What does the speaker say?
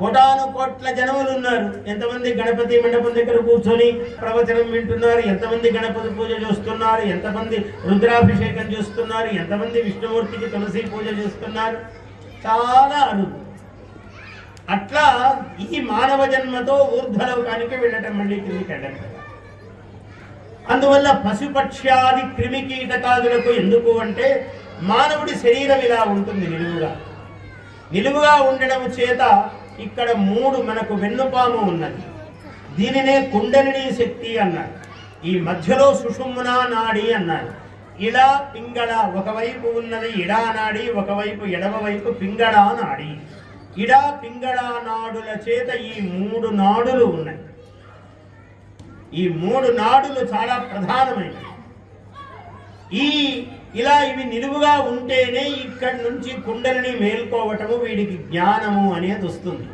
కోటాను కోట్ల జనములు ఉన్నారు. ఎంతమంది గణపతి మండపం దగ్గర కూర్చొని ప్రవచనం వింటున్నారు, ఎంతమంది గణపతి పూజ చేస్తున్నారు, ఎంతమంది రుద్రాభిషేకం చేస్తున్నారు, ఎంతమంది విష్ణుమూర్తికి తులసి పూజ చేస్తున్నారు. చాలా అరుదు. అట్లా ఈ మానవ జన్మతో ఊర్ధ్వలోకానికి వెళ్ళటం, మళ్ళీ కిందికి వెళ్ళటం. అందువల్ల పశుపక్ష్యాది క్రిమి కీటకాదులకు ఎందుకు అంటే మానవుడి శరీరం ఇలా ఉంటుంది, నిలువుగా ఉండడం చేత ఇక్కడ 3 మనకు వెన్నుపాము ఉన్నది. దీనినే కుండలిని శక్తి అన్నారు. ఈ మధ్యలో సుషుమ్నా నాడి అన్నారు. ఇలా పింగళ, ఒకవైపు ఉన్నది ఇడా నాడి, ఒకవైపు ఎడమ వైపు పింగళ నాడి. ఇడా పింగళ నాడుల చేత ఈ 3 నాడులు ఉన్నాయి. ఈ 3 నాడులు చాలా ప్రధానమైనవి. ఇలా ఇవి నిలువుగా ఉంటేనే ఇక్కడి నుంచి కుండలిని మేల్కోవటము, వీడికి జ్ఞానము అనేది వస్తుంది.